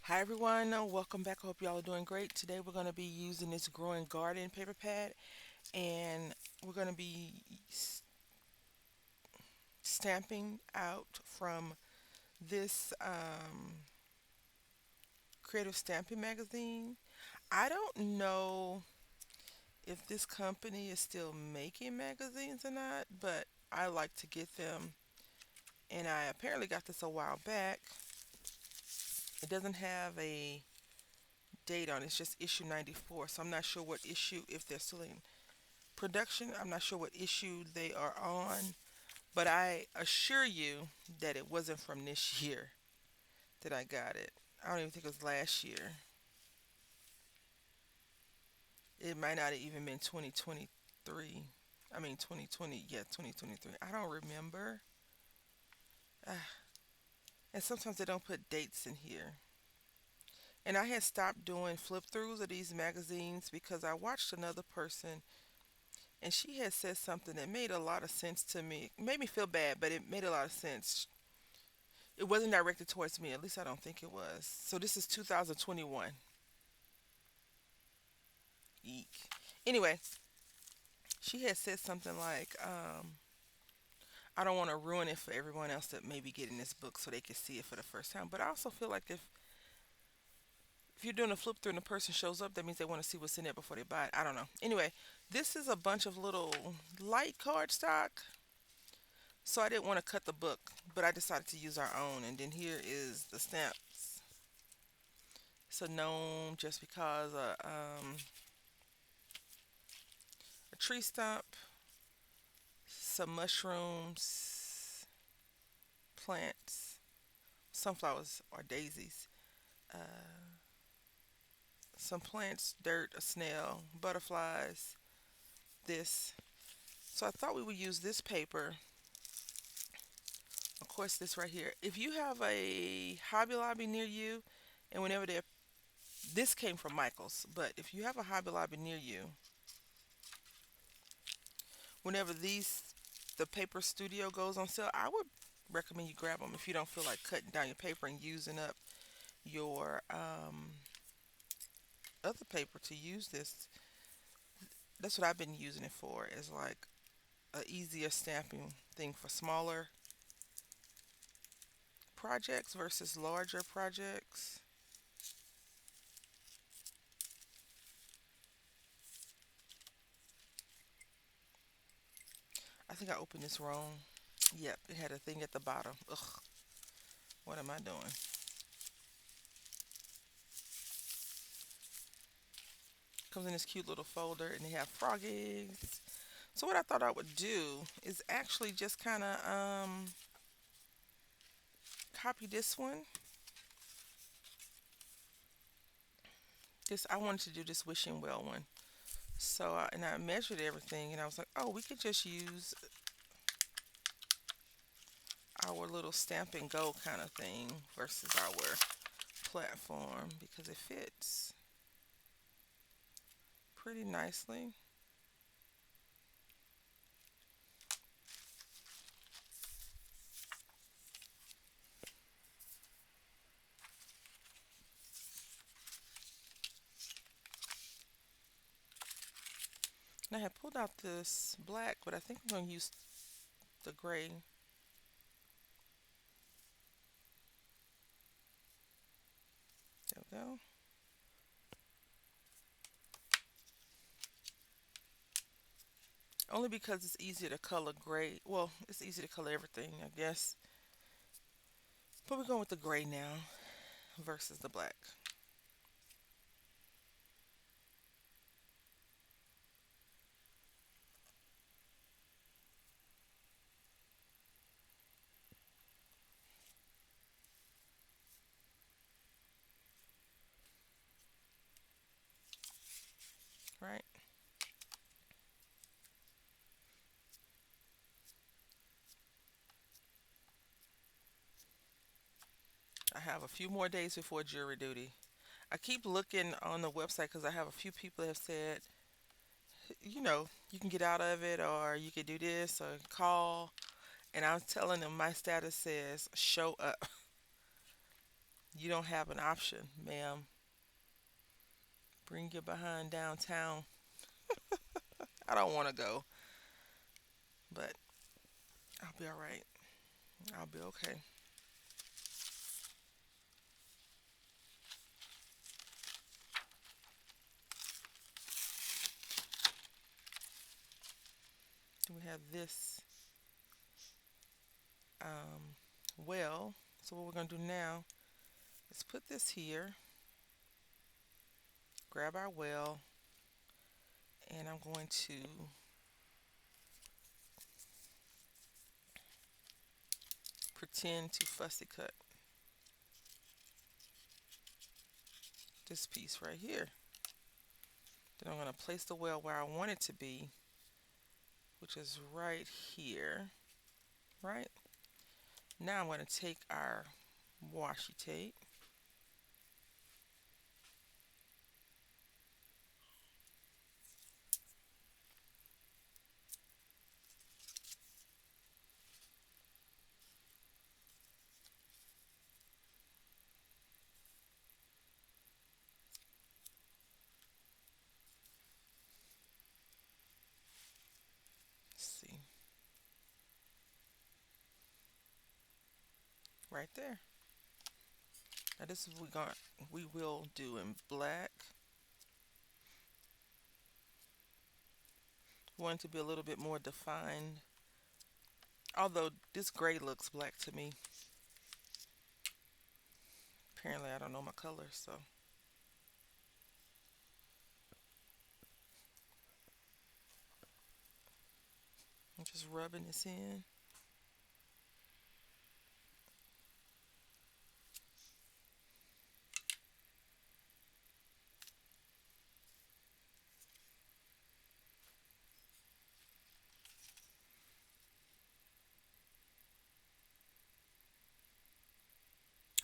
Hi everyone, welcome back. I hope y'all are doing great. Today we're going to be using this growing garden paper pad and we're going to be stamping out from this creative stamping magazine. I don't know if this company is still making magazines or not, but I like to get them and I apparently got this a while back. It doesn't have a date on it, it's just issue 94, so I'm not sure what issue, if they're still in production. I'm not sure what issue they are on, but I assure you that it wasn't from this year that I got it. I don't even think it was last year. It might not have even been 2023. I mean 2020, yeah, 2023. I don't remember. Ah, and sometimes they don't put dates in here. And I had stopped doing flip throughs of these magazines because I watched another person and she had said something that made a lot of sense to me. It made me feel bad, but it made a lot of sense. It wasn't directed towards me. At least I don't think it was. So this is 2021. Eek. Anyway, she had said something like, I don't want to ruin it for everyone else that may be getting this book so they can see it for the first time. But I also feel like if you're doing a flip through and the person shows up, that means they want to see what's in there before they buy it. I don't know. Anyway, this is a bunch of little light cardstock. So I didn't want to cut the book, but I decided to use our own. And then here is the stamps. It's a gnome just because a tree stump, some mushrooms, plants, sunflowers or daisies, some plants, dirt, a snail, butterflies, this. So I thought we would use this paper. Of course, this right here. If you have a Hobby Lobby near you, and whenever they're, this came from Michael's, but if you have a Hobby Lobby near you, whenever the paper studio goes on sale, I would recommend you grab them if you don't feel like cutting down your paper and using up your other paper to use this. That's what I've been using it for, is like a easier stamping thing for smaller projects versus larger projects. I think I opened this wrong. Yep, it had a thing at the bottom. Ugh, what am I doing? Comes in this cute little folder and they have frog eggs. So what I thought I would do is actually just kind of copy this one. This, I wanted to do this wishing well one. So and I measured everything and I was like, oh, we could just use our little stamp and go kind of thing versus our platform because it fits pretty nicely. And I had pulled out this black, but I think I'm going to use the gray. There we go. Only because it's easier to color gray. Well, it's easy to color everything, I guess. But we're going with the gray now versus the black. Right? I have a few more days before jury duty. I keep looking on the website because I have a few people that have said, you can get out of it or you can do this or call. And I'm telling them my status says show up. You don't have an option, ma'am. Bring your behind downtown. I don't want to go, but I'll be all right. I'll be okay. We have this um, well. So what we're gonna do now is put this here, grab our well, and I'm going to pretend to fussy cut this piece right here. Then I'm gonna place the well where I want it to be, which is right here, right? Now I'm gonna take our washi tape. Let's see, right there. Now this is what we will do in black. We want it to be a little bit more defined. Although this gray looks black to me. Apparently I don't know my colors, so I'm just rubbing this in.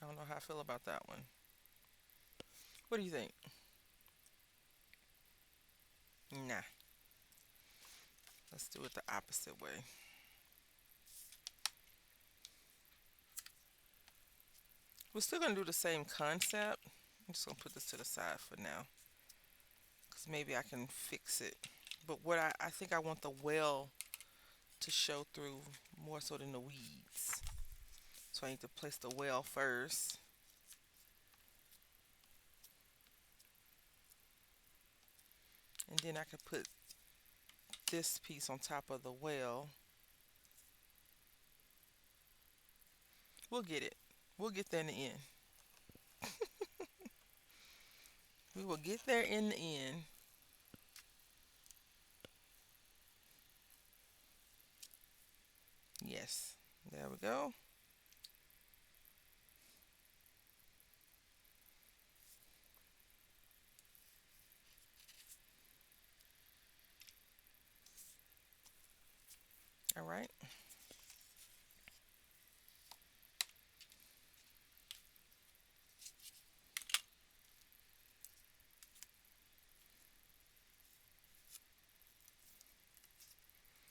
I don't know how I feel about that one. What do you think? Nah, let's do it the opposite way. We're still gonna do the same concept. I'm just gonna put this to the side for now, because maybe I can fix it. But what I think I want the well to show through more so than the weeds. So I need to place the well first. And then I could put this piece on top of the well. We'll get it. We'll get there in the end. We will get there in the end. Yes. There we go. All right.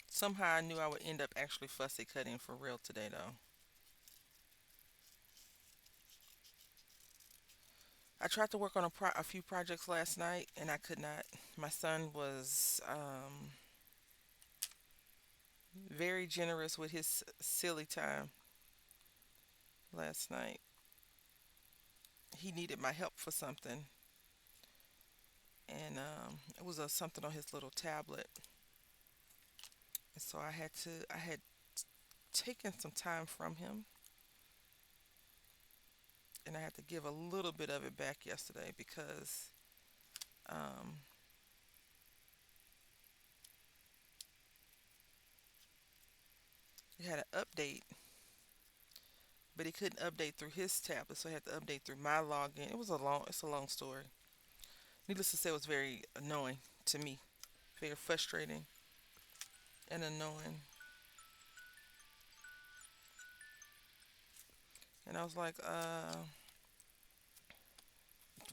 Somehow I knew I would end up actually fussy cutting for real today, though. I tried to work on a few projects last night and I could not. My son was very generous with his silly time last night. He needed my help for something, and it was something on his little tablet. And so I had taken some time from him, and I had to give a little bit of it back yesterday because um, it had an update, but he couldn't update through his tablet, so I had to update through my login. It's a long story. Needless to say, it was very annoying to me, very frustrating and annoying. And I was like,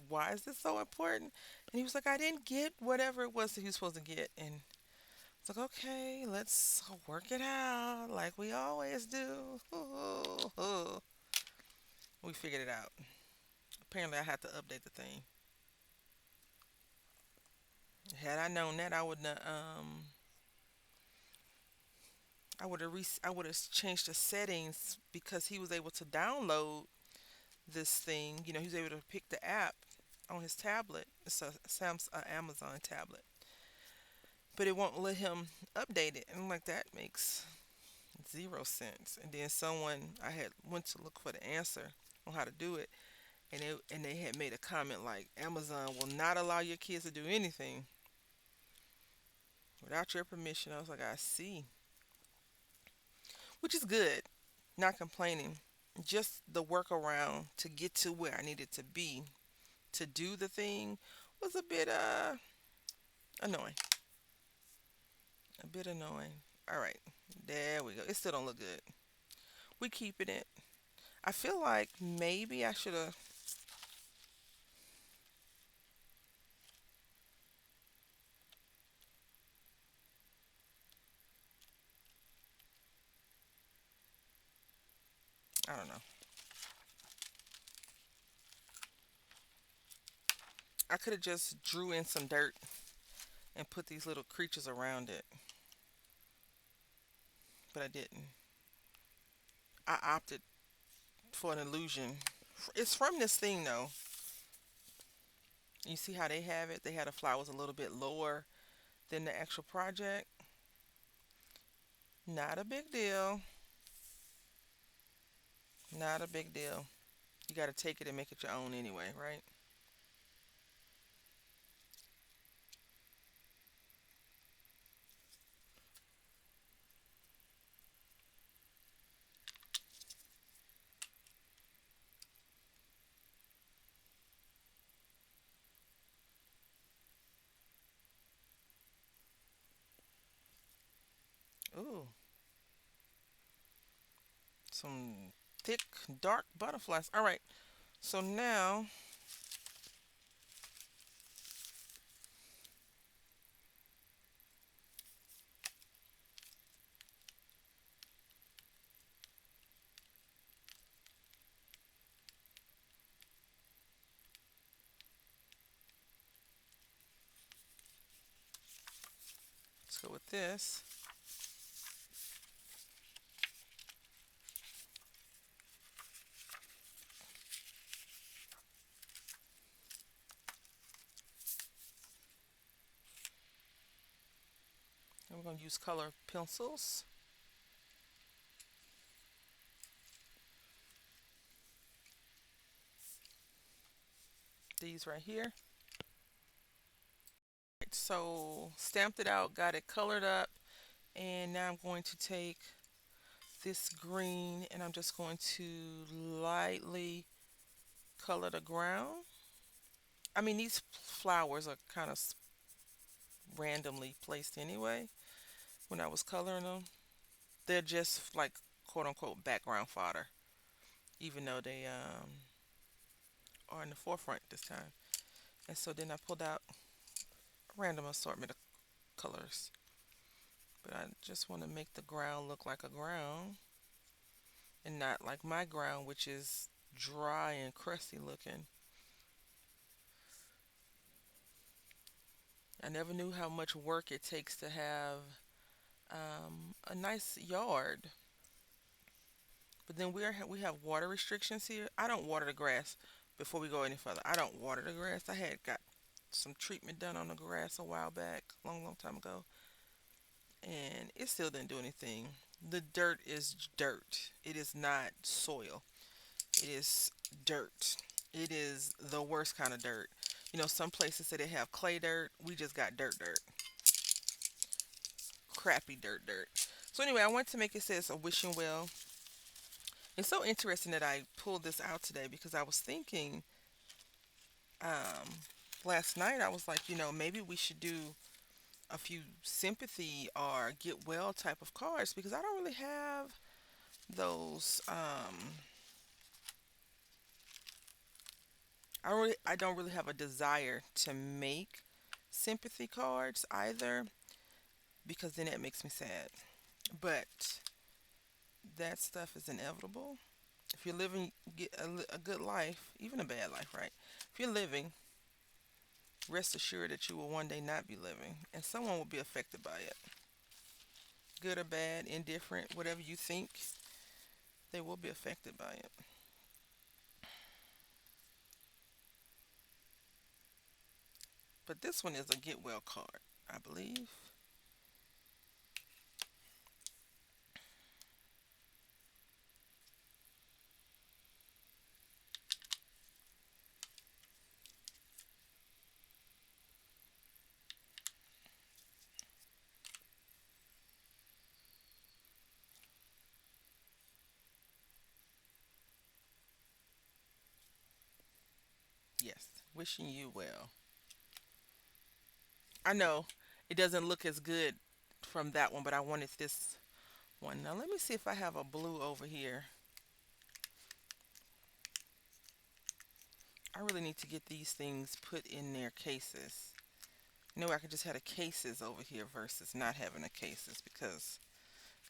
why is this so important? And he was like, I didn't get whatever it was that he was supposed to get. And it's like, okay, let's work it out like we always do. We figured it out. Apparently, I had to update the thing. Had I known that, I would have changed the settings because he was able to download this thing. You know, he was able to pick the app on his tablet. It's a Amazon tablet, but it won't let him update it. And I'm like, that makes zero sense. And then someone I had went to look for the answer on how to do it, and they had made a comment like Amazon will not allow your kids to do anything without your permission. I was like, I see, which is good. Not complaining. Just the workaround to get to where I needed to be to do the thing was a bit annoying. A bit annoying. All right, there we go. It still don't look good. We keeping it. I feel like maybe I should have. I don't know. I could have just drew in some dirt and put these little creatures around it, but I didn't. I opted for an illusion. It's from this thing though. You see how they have it? They had the flowers a little bit lower than the actual project. Not a big deal. Not a big deal. You got to take it and make it your own anyway, right? Ooh, some thick, dark butterflies. All right, so now, let's go with this. And we're going to use color pencils. These right here. Right, so stamped it out, got it colored up, and now I'm going to take this green and I'm just going to lightly color the ground. I mean, these flowers are kind of randomly placed anyway when I was coloring them. They're just like quote unquote background fodder, even though they are in the forefront this time. And so then I pulled out a random assortment of colors. But I just want to make the ground look like a ground and not like my ground, which is dry and crusty looking. I never knew how much work it takes to have a nice yard. But then we have water restrictions here. I don't water the grass. Before we go any further, I don't water the grass. I had got some treatment done on the grass a while back, long, long time ago, and it still didn't do anything. The dirt is dirt. It is not soil. It is dirt. It is the worst kind of dirt. You know, some places say they have clay dirt. We just got dirt. Crappy dirt. So anyway, I went to make it says a wishing well. It's so interesting that I pulled this out today because I was thinking um, last night, I was like, maybe we should do a few sympathy or get well type of cards because I don't really have those. I don't really have a desire to make sympathy cards either because then it makes me sad. But that stuff is inevitable. If you're living get a good life, even a bad life, right? If you're living, rest assured that you will one day not be living, and someone will be affected by it. Good or bad, indifferent, whatever you think, they will be affected by it. But this one is a get well card, I believe. Yes, wishing you well. I know it doesn't look as good from that one, but I wanted this one. Now let me see if I have a blue over here. I really need to get these things put in their cases. You know, I could just have the cases over here versus not having the cases because,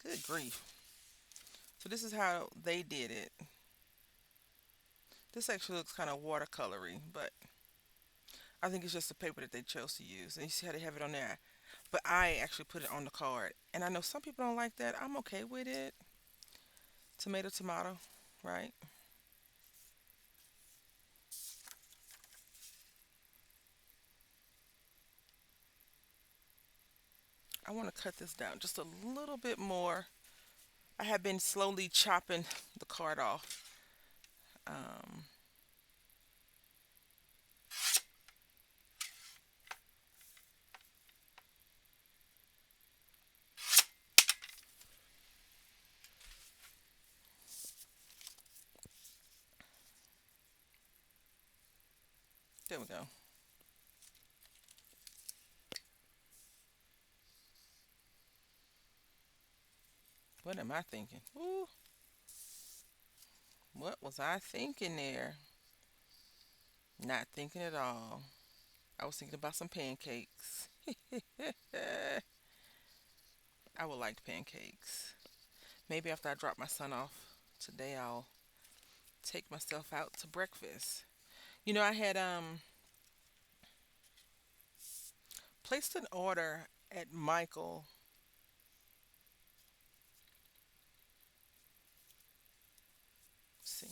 good grief. So this is how they did it. This actually looks kind of watercolory, but I think it's just the paper that they chose to use. And you see how they have it on there. But I actually put it on the card. And I know some people don't like that. I'm okay with it. Tomato, tomato, right? I want to cut this down just a little bit more. I have been slowly chopping the card off. Um, there we go. What am I thinking? Ooh, what was I thinking there? Not thinking at all. I was thinking about some pancakes. I would like pancakes. Maybe after I drop my son off today, I'll take myself out to breakfast. You know, I had placed an order at Michael. Let's see,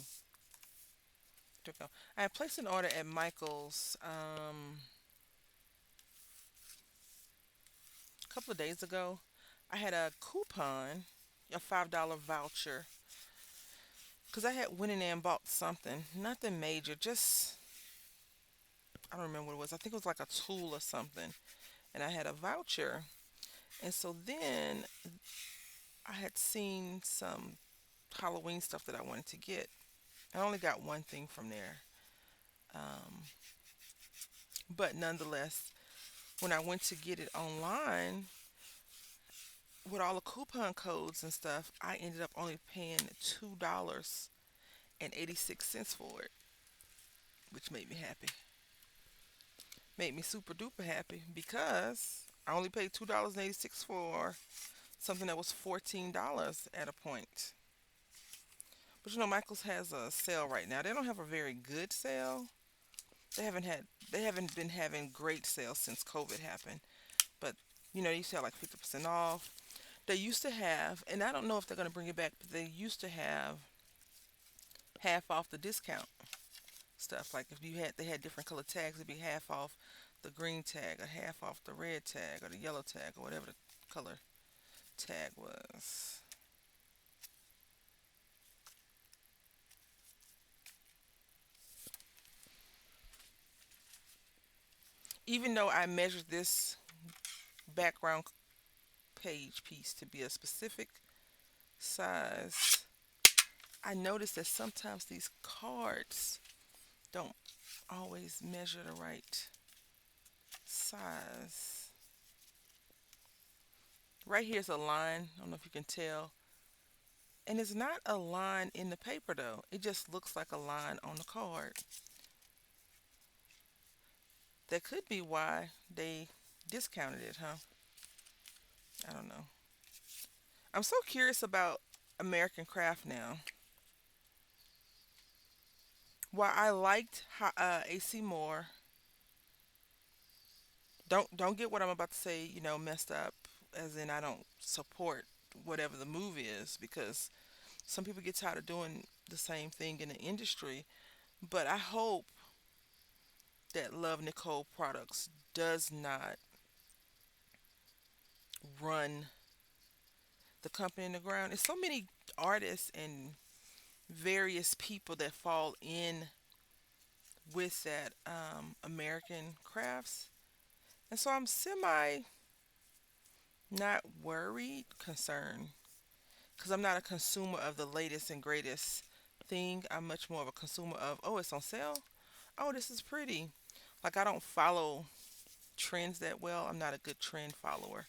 there we go. I had placed an order at Michael's a couple of days ago. I had a coupon, a $5 voucher, because I had went in there and bought something, nothing major, just I don't remember what it was. I think it was like a tool or something, and I had a voucher. And so then I had seen some Halloween stuff that I wanted to get. I only got one thing from there. Um, but nonetheless, when I went to get it online with all the coupon codes and stuff, I ended up only paying $2.86 for it, which made me happy. Made me super duper happy because I only paid $2.86 for something that was $14 at a point. But you know, Michaels has a sale right now. They don't have a very good sale. They haven't had they haven't been having great sales since COVID happened. But you know, you sell like 50% off. They used to have, and I don't know if they're going to bring it back, but they used to have half off the discount stuff. Like if you had they had different color tags, it'd be half off the green tag, or half off the red tag, or the yellow tag, or whatever the color tag was. Even though I measured this background page piece to be a specific size, I noticed that sometimes these cards don't always measure the right size. Right here's a line. I don't know if you can tell. And it's not a line in the paper though. It just looks like a line on the card. That could be why they discounted it, huh? I don't know. I'm so curious about American Craft now. While I liked AC Moore, don't get what I'm about to say, messed up, as in I don't support whatever the move is, because some people get tired of doing the same thing in the industry. But I hope that Love Nicole Products does not run the company in the ground. There's so many artists and various people that fall in with that American crafts. And so I'm semi not worried, concerned, because I'm not a consumer of the latest and greatest thing. I'm much more of a consumer of, oh, it's on sale. Oh, this is pretty. Like, I don't follow trends that well. I'm not a good trend follower.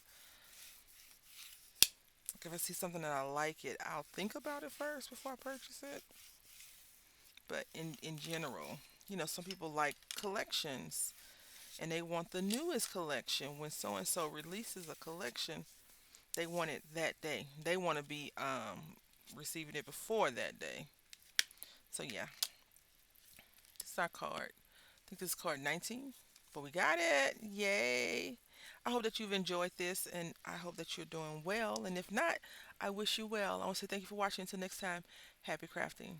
Like, if I see something that I like it, I'll think about it first before I purchase it. But in general, some people like collections and they want the newest collection. When so and so releases a collection, they want it that day. They want to be receiving it before that day. So yeah, this is our card. I think this is card 19, but we got it. Yay! I hope that you've enjoyed this, and I hope that you're doing well. And if not, I wish you well. I want to say thank you for watching. Until next time, happy crafting.